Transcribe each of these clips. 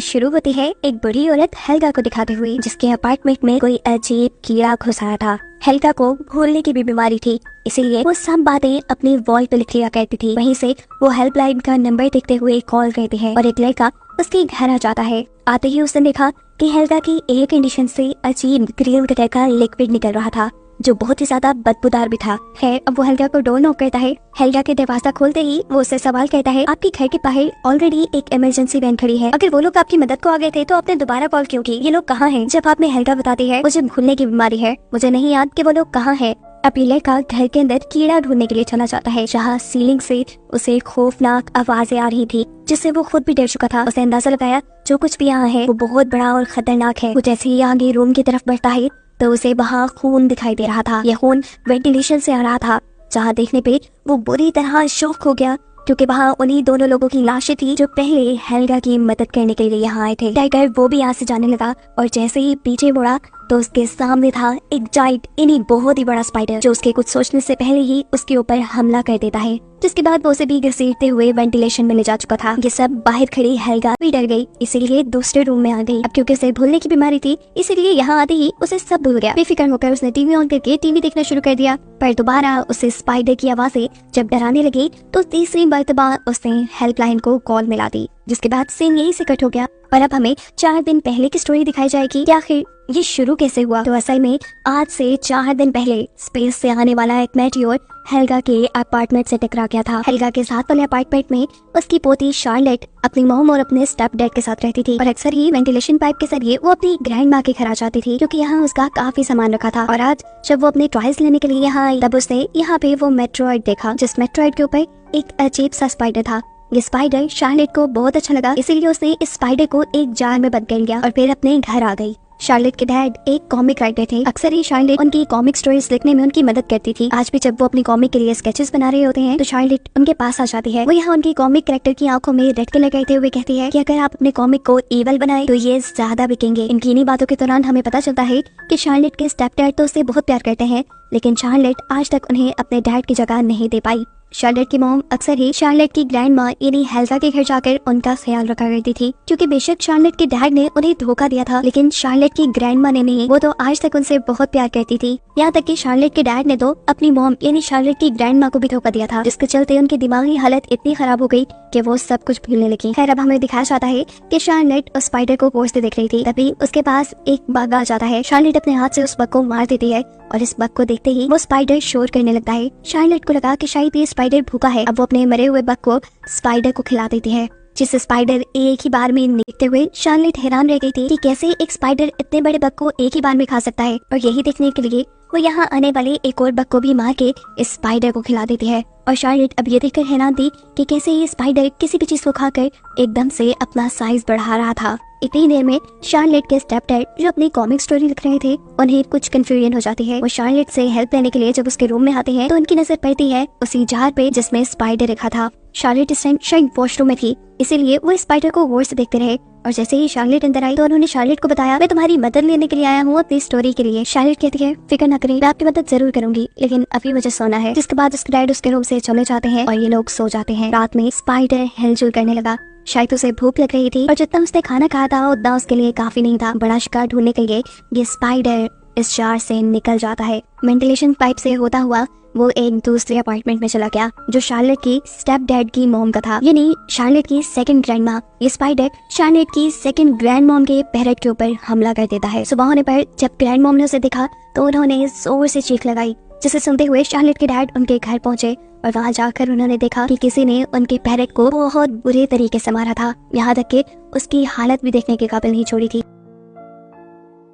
शुरू होती है एक बड़ी औरत हेल्गा को दिखाते हुए, जिसके अपार्टमेंट में कोई अजीब कीड़ा घुस आया था। हेल्गा को भूलने की भी बीमारी थी, इसीलिए वो सब बातें अपनी वॉल पे लिख लिया करती थी। वहीं से वो हेल्पलाइन का नंबर देखते हुए कॉल करती है और एक लड़का उसके घर आ जाता है। आते ही उसने देखा कि हेल्गा की एयर कंडीशन से अजीब ग्रीन कलर का लिक्विड निकल रहा था, जो बहुत ही ज्यादा बदबूदार भी था। खैर, अब वो हेल्गा को डोर नॉक करता है। हेल्गा के दरवाजा खोलते ही वो उससे सवाल करता है, आपके घर के बाहर ऑलरेडी एक इमरजेंसी वैन खड़ी है। अगर वो लोग आपकी मदद को आ गए थे तो आपने दोबारा कॉल क्यों की? ये लोग कहाँ हैं? जब आपने हेल्गा बताती है मुझे भूलने की बीमारी है, मुझे नहीं याद कि वो लोग कहाँ हैं। अब ये लड़का घर के अंदर कीड़ा ढूंढने के लिए चला जाता है, जहाँ सीलिंग से उसे खौफनाक आवाजें आ रही थी, जिससे वो खुद भी डर चुका था। उसे अंदाजा लगाया जो कुछ भी यहाँ है वो बहुत बड़ा और खतरनाक है। वो जैसे ही आगे रूम की तरफ बढ़ता है तो उसे वहाँ खून दिखाई दे रहा था। यह खून वेंटिलेशन से आ रहा था, जहाँ देखने पे वो बुरी तरह शॉक हो गया, क्योंकि वहाँ उन्हीं दोनों लोगों की लाशें थी जो पहले हेल्गा की मदद करने के लिए यहाँ आए थे। टाइगर वो भी यहाँ से जाने लगा और जैसे ही पीछे मुड़ा तो उसके सामने था एक जाइंट, बहुत ही बड़ा स्पाइडर, जो उसके कुछ सोचने से पहले ही उसके ऊपर हमला कर देता है, जिसके बाद वो उसे भी घसीटते हुए वेंटिलेशन में ले जा चुका था। ये सब बाहर खड़ी हेल्गा भी डर गई, इसीलिए दूसरे रूम में आ गई। अब क्योंकि उसे भूलने की बीमारी थी, इसीलिए यहाँ आते ही उसे सब भूल गया। बेफिक्र होकर उसने टीवी ऑन करके टीवी देखना शुरू कर दिया, पर दोबारा उसे स्पाइडर की आवाजें जब डराने लगी तो तीसरी मर्तबा उसने हेल्पलाइन को कॉल मिला दी, जिसके बाद सीन यही से कट हो गया। पर अब हमें 4 दिन पहले की स्टोरी दिखाई जाएगी कि आखिर ये शुरू कैसे हुआ। तो असल में आज से 4 दिन पहले स्पेस से आने वाला एक मेटियोर हेल्गा के अपार्टमेंट से टकरा गया था। हेल्गा के साथ वाले अपार्टमेंट में उसकी पोती शार्लेट अपनी मॉम और अपने स्टेप डैड के साथ रहती थी, और अक्सर ही वेंटिलेशन पाइप के जरिए वो अपनी ग्रैंड माँ के घर आ जाती थी, क्योंकि यहाँ उसका काफी सामान रखा था। और आज जब वो अपने ट्रायल्स लेने के लिए यहाँ आई, तब उसने यहाँ पे वो मेट्रॉइड देखा, जिस मेट्रॉइड के ऊपर एक अजीब सा स्पाइडर था। ये स्पाइडर शार्लेट को बहुत अच्छा लगा, इसीलिए उसने इस स्पाइडर को एक जार में बंद कर लिया और फिर अपने घर आ गई। शार्लेट के डैड एक कॉमिक राइटर थे। अक्सर ही शार्लेट उनकी कॉमिक स्टोरीज लिखने में उनकी मदद करती थी। आज भी जब वो अपनी कॉमिक के लिए स्केचेस बना रहे होते हैं तो शार्लेट उनके पास आ जाती है। वो यहाँ उनकी कॉमिक कैरेक्टर की आंखों में रेड कलर करते हुए कहती है कि अगर आप अपने कॉमिक को इवल बनाए तो ये ज्यादा बिकेंगे। इनकी इन्हीं बातों के दौरान हमें पता चलता है कि शार्लेट के स्टेप डैड तो उससे बहुत प्यार करते हैं, लेकिन शार्लेट आज तक उन्हें अपने डैड की जगह नहीं दे पाई। शार्लेट की मॉम अक्सर ही शार्लेट की ग्रैंड माँ यानी हेल्गा के घर जाकर उनका ख्याल रखा करती थी, क्योंकि बेशक शार्लेट के डैड ने उन्हें धोखा दिया था, लेकिन शार्लेट की ग्रैंड माँ ने नहीं। वो तो आज तक उनसे बहुत प्यार करती थी। यहाँ तक कि शार्लेट के डैड ने तो अपनी मॉम यानी शार्लेट की ग्रैंड माँ को भी धोखा दिया था, जिसके चलते उनकी दिमागी हालत इतनी खराब हो गई कि वो सब कुछ भूलने लगी। खैर, अब हमें दिखाया जाता है कि शार्लेट उस स्पाइडर को गौर से देख रही थी, तभी उसके पास एक बग आ जाता है। शार्लेट अपने हाथ से उस बग को मार देती है और इस बग को देखते ही वो स्पाइडर शोर करने लगता है। शार्लेट को लगा कि शायद ये स्पाइडर भूखा है। अब वो अपने मरे हुए बग को स्पाइडर को खिला देती है, जिसे स्पाइडर एक ही बार में देखते हुए शार्लेट हैरान रह गई थी कि कैसे एक स्पाइडर इतने बड़े बग को एक ही बार में खा सकता है। और यही देखने के लिए वो यहाँ आने वाले एक और बग को भी मार के इस स्पाइडर को खिला देती है। और शार्लेट अब ये देखकर हैरान थी कि कैसे ये स्पाइडर किसी भी चीज को खाकर एकदम से अपना साइज बढ़ा रहा था। इतनी देर में शार्लेट के स्टेप डैड, जो अपनी कॉमिक स्टोरी लिख रहे थे, उन्हें कुछ कंफ्यूजन हो जाती है। वो शार्लेट से हेल्प लेने के लिए जब उसके रूम में आते हैं तो उनकी नजर पड़ती है उसी जार पे जिसमें स्पाइडर रखा था। शार्लेट इस टाइम शायद वॉशरूम में थी, इसीलिए वो स्पाइडर को गौर से देखते रहे। और जैसे ही शार्लेट अंदर आई तो उन्होंने शार्लेट को बताया, मैं तुम्हारी मदद लेने के लिए आया हूँ अपनी स्टोरी के लिए। शार्लेट कहती है, फिक्र न करें, मैं आपकी मदद जरूर करूंगी, लेकिन अभी मुझे सोना है। जिसके बाद उसके डैड उसके रूम से चले जाते हैं और ये लोग सो जाते हैं। रात में स्पाइडर हिलजुल करने लगा, शायद उसे भूख लग रही थी, और जितना उसने खाना खाया था उतना उसके लिए काफी नहीं था। बड़ा शिकार ढूंढने के लिए ये स्पाइडर इस जार से निकल जाता है। वेंटिलेशन पाइप से होता हुआ वो एक दूसरे अपार्टमेंट में चला गया, जो शार्लेट की स्टेप डैड की मॉम का था, यानी शार्लेट की सेकंड ग्रैंड माँ। ये स्पाइडर शार्लेट की सेकंड ग्रैंड मॉम के पैरेट के ऊपर हमला कर देता है। सुबह होने पर जब ग्रैंड मॉम ने उसे देखा तो उन्होंने जोर से चीख लगाई, जिसे सुनते हुए शार्लेट के डैड उनके घर पहुंचे और वहाँ जाकर उन्होंने देखा कि किसी ने उनके पैरेट को बहुत बुरे तरीके से मारा था, यहाँ तक कि उसकी हालत भी देखने के काबिल नहीं छोड़ी थी।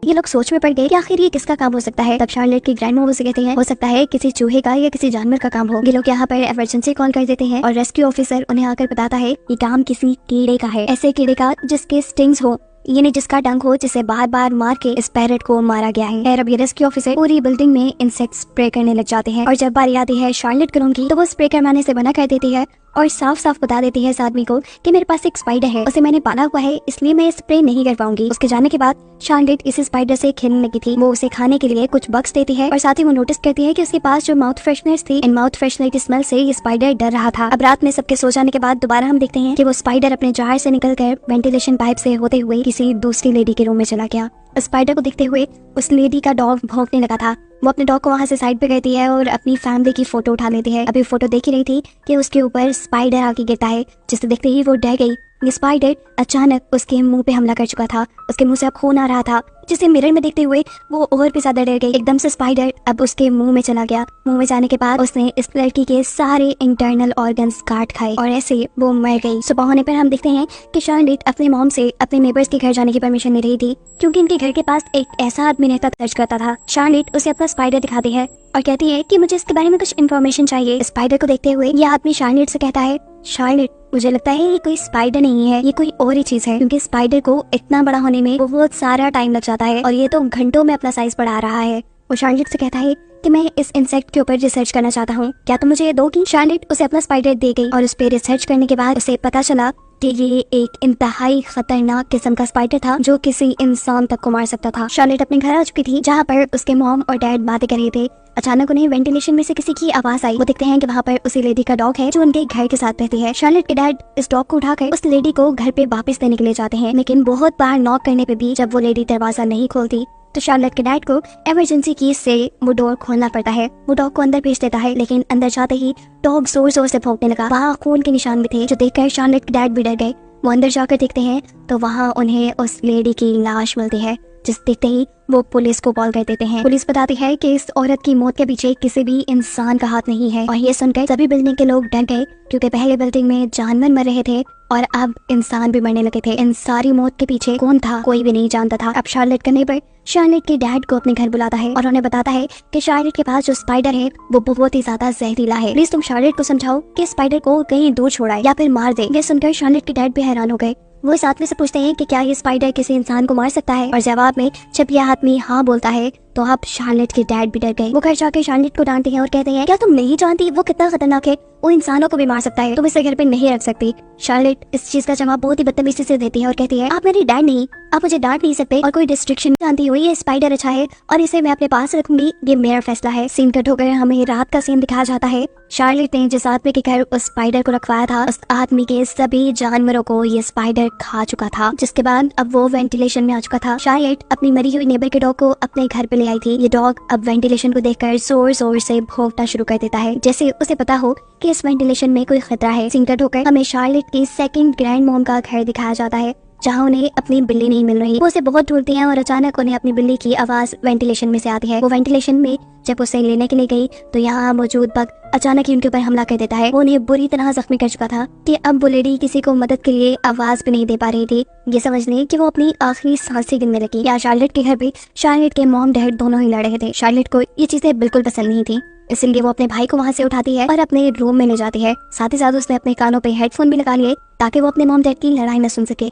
ये लोग सोच में पड़ गए कि आखिर ये किसका काम हो सकता है। तब शार्लेट की ग्रैंड मॉम उसे कहते हैं, हो सकता है किसी चूहे का या किसी जानवर का काम हो। ये लोग यहाँ पर इमरजेंसी कॉल कर देते हैं और रेस्क्यू ऑफिसर उन्हें आकर बताता है कि काम किसी कीड़े का है, ऐसे कीड़े का जिसके स्टिंग्स हो ये नहीं जिसका डंक हो, जिसे बार बार मार के इस पैरट को मारा गया है। अब ये रेस्क्यू ऑफिसर पूरी बिल्डिंग में इंसेक्ट स्प्रे करने लग जाते हैं और जब बारी आती है शार्लेट के रूम की तो वो स्प्रे करवाने से मना कर देती है और साफ साफ बता देती है इस आदमी को कि मेरे पास एक स्पाइडर है, उसे मैंने पाला हुआ है, इसलिए मैं स्प्रे नहीं कर पाऊंगी। उसके जाने के बाद शार्लेट इस स्पाइडर से खेलने लगी थी। वो उसे खाने के लिए कुछ बक्स देती है और साथ ही वो नोटिस करती है कि उसके पास जो माउथ फ्रेशनर्स थी, इन माउथ फ्रेशनर की स्मेल से ये स्पाइडर डर रहा था। अब रात में सबके सो जाने के बाद दोबारा हम देखते हैं कि वो स्पाइडर अपने जार से निकलकर वेंटिलेशन पाइप से होते हुए किसी दूसरी लेडी के रूम में चला गया। स्पाइडर को देखते हुए उस लेडी का डॉग भौंकने लगा था। वो अपने डॉग को वहाँ से साइड पे करती है और अपनी फैमिली की फोटो उठा लेती है। अभी फोटो देख ही रही थी कि उसके ऊपर स्पाइडर आके गिरता है, जिसे देखते ही वो डर गई। ये स्पाइडर अचानक उसके मुंह पे हमला कर चुका था। उसके मुंह से अब खून आ रहा था, जिसे मिरर में देखते हुए वो और भी ज्यादा डर गई। एकदम से स्पाइडर अब उसके मुंह में चला गया। मुंह में जाने के बाद उसने इस लड़की के सारे इंटरनल ऑर्गन्स काट खाए और ऐसे वो मर गई। सुबह होने पर हम देखते हैं कि शार्लेट अपने मॉम से अपने नेबर्स के घर जाने की परमिशन ले रही थी, क्योंकि इनके घर के पास एक ऐसा आदमी रहता दर्ज करता था। शार्लेट उसे अपना स्पाइडर दिखाती है और कहती है कि मुझे इसके बारे में कुछ इन्फॉर्मेशन चाहिए। स्पाइडर को देखते हुए यह आदमी शार्लेट से कहता है, शार्लेट मुझे लगता है ये कोई स्पाइडर नहीं है, ये कोई और ही चीज है, क्योंकि स्पाइडर को इतना बड़ा होने में बहुत सारा टाइम लग जाता है और ये तो घंटों में अपना साइज बढ़ा रहा है। वो शार्लेट से कहता है कि मैं इस इंसेक्ट के ऊपर रिसर्च करना चाहता हूँ, क्या तुम मुझे ये दोगी? शार्लेट उसे अपना स्पाइडर दे गई और उस पर रिसर्च करने के बाद उसे पता चला कि ये एक इंतहाई खतरनाक किस्म का स्पाइडर था जो किसी इंसान तक को मार सकता था। शार्लेट अपने घर आ चुकी थी, जहाँ पर उसके मॉम और डैड बातें कर रहे थे। अचानक उन्हें वेंटिलेशन में से किसी की आवाज आई। वो देखते हैं कि वहाँ पर उसी लेडी का डॉग है जो उनके घर के साथ रहती है। शार्लेट के डैड इस डॉग को उठाकर उस लेडी को घर पे वापस देने के लिए जाते हैं, लेकिन बहुत बार नॉक करने पे भी जब वो लेडी दरवाजा नहीं खोलती तो शार्लेट के डैड को इमरजेंसी की से वो डोर खोलना पड़ता है। वो डॉग को अंदर भेज देता है, लेकिन अंदर जाते ही डॉग जोर जोर से भौंकने लगा। वहाँ खून के निशान भी थे, जो देखकर शार्लेट के डैड भी डर गए। वो अंदर जाकर देखते हैं तो वहाँ उन्हें उस लेडी की लाश मिलती है, जिस देखते ही वो पुलिस को कॉल कर देते हैं। पुलिस बताती है कि इस औरत की मौत के पीछे किसी भी इंसान का हाथ नहीं है और ये सुनकर सभी बिल्डिंग के लोग डर गए, क्योंकि पहले बिल्डिंग में जानवर मर रहे थे और अब इंसान भी मरने लगे थे। इन सारी मौत के पीछे कौन था कोई भी नहीं जानता था। अब शार्लेट के नेबर शार्लेट के डैड को अपने घर बुलाता है और उन्हें बताता है कि शार्लेट के पास जो स्पाइडर है वो बहुत ही ज्यादा जहरीला है, प्लीज तुम शार्लेट को समझाओ कि स्पाइडर को कहीं दूर छोड़ाए या फिर मार दे। ये सुनकर शार्लेट के डैड भी हैरान हो गए। वो इस आदमी से पूछते हैं कि क्या ये स्पाइडर किसी इंसान को मार सकता है, और जवाब में जब यह आदमी हाँ बोलता है तो अब शार्लेट के डैड भी डर गए। वो घर जाके शार्लेट को डांटते हैं और कहते हैं क्या तुम नहीं जानती वो कितना खतरनाक है, वो इंसानों को भी मार सकता है, तुम इसे घर पे नहीं रख सकती। शार्लेट इस चीज का जवाब बहुत ही बदतमीजी से देती है और कहती है आप मेरे डैड नहीं, आप मुझे डांट नहीं सकते और कोई डिस्ट्रिक्शन जानती हो, ये स्पाइडर अच्छा है और इसे मैं अपने पास रखूंगी, ये मेरा फैसला है। सीन कट होकर हमें रात का सीन दिखाया जाता है। शार्लेट ने जिस आदमी के घर उस स्पाइडर को रखवाया था, उस आदमी के सभी जानवरों को ये स्पाइडर खा चुका था, जिसके बाद अब वो वेंटिलेशन में आ चुका था। शार्लेट अपनी मरी हुई नेबर के डॉग को अपने घर पे ले आई थी। ये डॉग अब वेंटिलेशन को देखकर जोर जोर से भौंकना शुरू कर देता है, जैसे उसे पता हो कि इस वेंटिलेशन में कोई खतरा है। सीन कट होकर हमें शार्लेट की सेकंड ग्रैंड मॉम का घर दिखाया जाता है, जहाँ उन्हें अपनी बिल्ली नहीं मिल रही। वो उसे बहुत ढूंढती हैं और अचानक उन्हें अपनी बिल्ली की आवाज वेंटिलेशन में से आती है। वो वेंटिलेशन में जब उसे लेने के लिए गई तो यहाँ मौजूद बग अचानक ही उनके ऊपर हमला कर देता है। वो उन्हें बुरी तरह जख्मी कर चुका था कि अब वो लेडी किसी को मदद के लिए आवाज भी नहीं दे पा रही थी। ये समझ लें कि वो अपनी आखिरी सांसें गिनने लगी। या शार्लेट के घर पे शार्लेट के मॉम डैड दोनों ही लड़ रहे थे। शार्लेट को ये चीजें बिल्कुल पसंद नहीं थी, इसलिए वो अपने भाई को वहाँ से उठाती है और अपने रूम में ले जाती है। साथ ही साथ उसने अपने कानों पे हेडफोन भी लगा लिए ताकि वो अपने मॉम डैड की लड़ाई न सुन सके।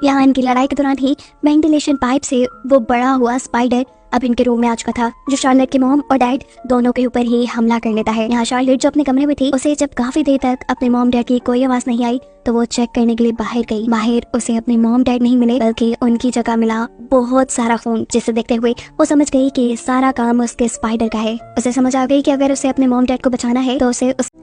यहाँ इनकी लड़ाई के दौरान ही वेंटिलेशन पाइप से वो बड़ा हुआ स्पाइडर अब इनके रूम में आ चुका था, जो शार्लेट के मॉम और डैड दोनों के ऊपर ही हमला कर लेता है। यहाँ शार्लेट जो अपने कमरे में थी, उसे जब काफी देर तक अपने मॉम डैड की कोई आवाज नहीं आई तो वो चेक करने के लिए बाहर गई। बाहर उसे अपने मॉम डैड नहीं मिले, बल्कि उनकी जगह मिला बहुत सारा खून, जिसे देखते हुए वो समझ गई कि सारा काम उसके स्पाइडर का है। उसे समझ आ गई कि अगर उसे अपने मॉम डैड को बचाना है तो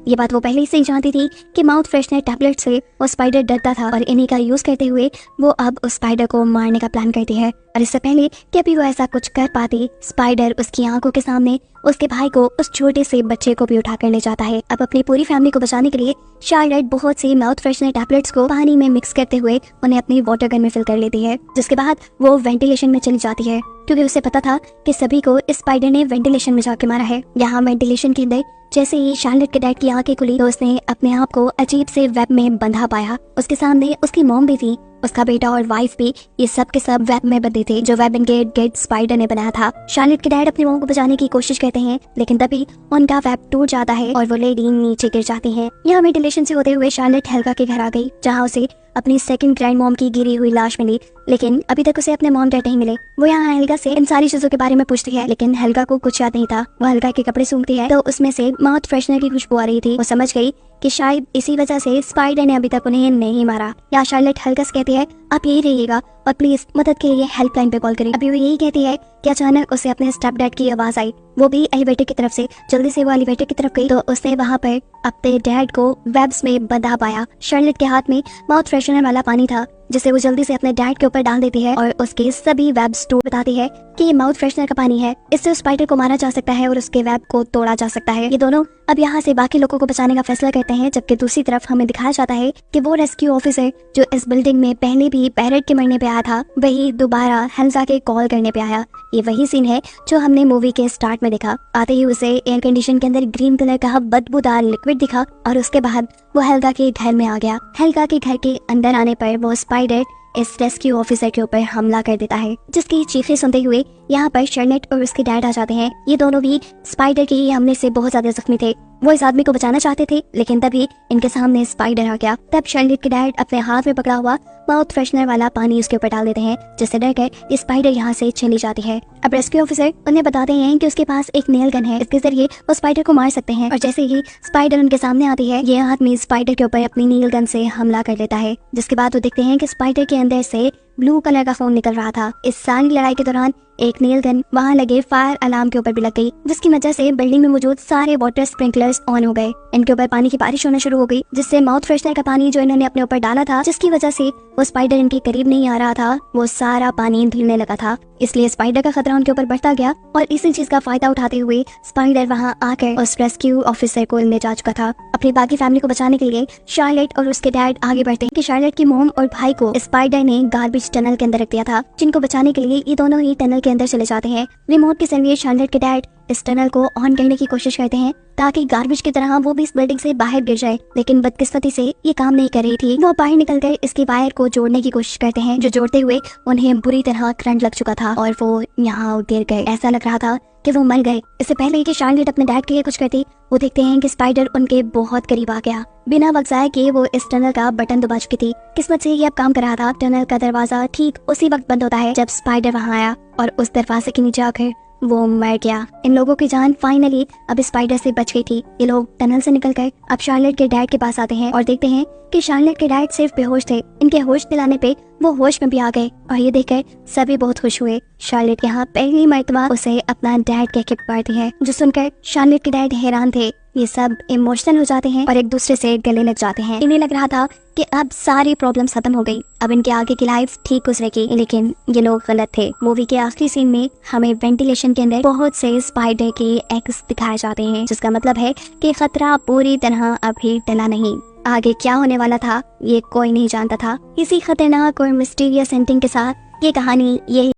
ये बात वो पहले से ही जानती थी कि माउथ फ्रेशनर टैबलेट से वो स्पाइडर डरता था और इन्हीं का यूज करते हुए वो अब उस स्पाइडर को मारने का प्लान करती है। और इससे पहले कि अभी वो ऐसा कुछ कर पाती, स्पाइडर उसकी आंखों के सामने उसके भाई को, उस छोटे से बच्चे को भी उठा कर ले जाता है। अब अपनी पूरी फैमिली को बचाने के लिए शार्लेट बहुत सी माउथ फ्रेशनर टैबलेट्स को पानी में मिक्स करते हुए उन्हें अपनी वाटर गन में फिल कर लेती है, जिसके बाद वो वेंटिलेशन में चली जाती है, क्योंकि उसे पता था कि सभी को इस स्पाइडर ने वेंटिलेशन में जाके मारा है। यहाँ वेंटिलेशन के अंदर जैसे ही शार्लेट के डैड की आंखें खुली तो उसने अपने आप को अजीब से वेब में बंधा पाया। उसके सामने उसकी मॉम भी थी, उसका बेटा और वाइफ भी, ये सब के सब वेब में बंधे थे, जो वेब इनके गेट स्पाइडर ने बनाया था। शार्लेट के डैड अपनी मॉम को बचाने की कोशिश करते हैं, लेकिन तभी उनका वेब टूट जाता है और वो लेडी नीचे गिर जाती है। यहाँ वेंटिलेशन से होते हुए शार्लेट हेल्गा के घर आ गई, जहाँ उसे अपनी सेकंड ग्रैंड मॉम की गिरी हुई लाश मिली, लेकिन अभी तक उसे अपने मॉम डैड नहीं मिले। वो यहाँ हेल्गा से इन सारी चीजों के बारे में पूछती है, लेकिन हेल्गा को कुछ याद नहीं था। वो हेल्गा के कपड़े सूंघती है तो उसमें से माउथ फ्रेशनर की खुशबू आ रही थी। वो समझ गई कि शायद इसी वजह से स्पाइडर ने अभी तक उन्हें नहीं मारा। या शार्लेट हेल्गा से कहती है आप यही रहिएगा और प्लीज मदद के लिए हेल्पलाइन पे कॉल करें। अभी वो यही कहती है कि अचानक उसे अपने स्टेप डैड की आवाज आई। वो भी एलिवेटर की तरफ से जल्दी से वो एलिवेटर की तरफ गई तो उसने वहाँ पर अपने डैड को वेब्स में बंधा पाया। शार्लेट के हाथ में माउथ फ्रेशनर वाला पानी था जिसे वो जल्दी से अपने डैड के ऊपर डाल देती है और उसके सभी वेब्स तोड़ बताती है कि ये माउथ फ्रेशनर का पानी है, इससे उस स्पाइडर को मारा जा सकता है और उसके वेब को तोड़ा जा सकता है। ये दोनों अब यहाँ से बाकी लोगों को बचाने का फैसला करते हैं, जबकि दूसरी तरफ हमें दिखाया जाता है कि वो रेस्क्यू ऑफिसर जो इस बिल्डिंग में पहले भी पैरेट के मरने पे आया था वही दोबारा हेल्गा के कॉल करने पे आया। ये वही सीन है जो हमने मूवी के स्टार्ट में देखा। आते ही उसे एयर कंडीशन के अंदर ग्रीन कलर का बदबूदार लिक्विड दिखा और उसके बाद वो हेल्गा के घर में आ गया। हेल्गा के घर के अंदर आने पर वो स्पाइडर इस रेस्क्यू ऑफिसर के ऊपर हमला कर देता है, जिसकी चीखें सुनते हुए यहाँ पर शार्लेट और उसके डैड आ जाते हैं। ये दोनों भी स्पाइडर के हमले से बहुत ज्यादा जख्मी थे। वो इस आदमी को बचाना चाहते थे, लेकिन तभी इनके सामने स्पाइडर आ गया। तब शार्लेट के डैड अपने हाथ में पकड़ा हुआ माउथ फ्रेशनर वाला पानी उसके ऊपर डाल देते हैं, जिससे डरकर ये स्पाइडर यहाँ से चली जाती है। अब रेस्क्यू ऑफिसर उन्हें बताते हैं कि उसके पास एक नेल गन है, इसके जरिए वो स्पाइडर को मार सकते हैं। और जैसे ही स्पाइडर उनके सामने आती है, ये आदमी स्पाइडर के ऊपर अपनी नील गन से हमला कर लेता है, जिसके बाद वो देखते हैं कि स्पाइडर के अंदर से ब्लू कलर का फोन निकल रहा था। इस सारी लड़ाई के दौरान एक नेल गन वहाँ लगे फायर अलार्म के ऊपर भी लग गई, जिसकी वजह से बिल्डिंग में मौजूद सारे वाटर स्प्रिंकलर्स ऑन हो गए। इनके ऊपर पानी की बारिश होना शुरू हो गई, जिससे माउथ फ्रेशनर का पानी जो इन्होंने अपने ऊपर डाला था, जिसकी वजह से वो स्पाइडर इनके करीब नहीं आ रहा था, वो सारा पानी धुलने लगा था। इसलिए स्पाइडर का खतरा उनके ऊपर बढ़ता गया और इसी चीज का फायदा उठाते हुए स्पाइडर वहाँ आकर उस रेस्क्यू ऑफिसर को ले जा चुका था। अपनी बाकी फैमिली को बचाने के लिए शार्लेट और उसके डैड आगे बढ़ते हैं कि शार्लेट की मॉम और भाई को स्पाइडर ने गार्बेज टनल के अंदर रख दिया था, जिनको बचाने के लिए ये दोनों ही टनल के अंदर चले जाते हैं। रिमोट के जरिए शार्लेट के डैड इस टनल को ऑन करने की कोशिश करते हैं ताकि गार्बेज की तरह वो भी इस बिल्डिंग से बाहर गिर जाए, लेकिन बदकिस्मती से ये काम नहीं कर रही थी। वो बाहर निकलकर इसकी वायर को जोड़ने की कोशिश करते हैं, जो जोड़ते हुए उन्हें बुरी तरह करंट लग चुका था और वो यहाँ गिर गए। ऐसा लग रहा था कि वो मर गए। इससे पहले कि शार्लेट अपने डैड के लिए कुछ करती, वो देखते हैं कि स्पाइडर उनके बहुत करीब आ गया। बिना वक्त जाए कि वो इस टनल का बटन दबा चुकी थी। किस्मत से ये अब काम कर रहा था। टनल का दरवाजा ठीक उसी वक्त बंद होता है जब स्पाइडर वहाँ आया और उस दरवाजे के नीचे आकर वो मर गया। इन लोगों की जान फाइनली अब स्पाइडर से बच गई थी। ये लोग टनल से निकलकर अब शार्लेट के डैड के पास आते हैं और देखते हैं कि शार्लेट के डैड सिर्फ बेहोश थे। इनके होश दिलाने पे वो होश में भी आ गए और ये देखकर सभी बहुत खुश हुए। शार्लेट यहाँ पहली मर्तबा उसे अपना डैड कह के पुकारती है, जो सुनकर शार्लेट के डैड हैरान थे। ये सब इमोशनल हो जाते हैं और एक दूसरे से गले लग जाते हैं। इन्हें लग रहा था कि अब सारी प्रॉब्लम्स खत्म हो गई, अब इनके आगे की लाइफ ठीक गुजरेगी, लेकिन ये लोग गलत थे। मूवी के आखिरी सीन में हमें वेंटिलेशन के अंदर बहुत से स्पाइडर के एग्स दिखाए जाते हैं, जिसका मतलब है कि खतरा पूरी तरह अभी टला नहीं। आगे क्या होने वाला था ये कोई नहीं जानता था। इसी खतरनाक और मिस्टीरियस एंडिंग के साथ ये कहानी यही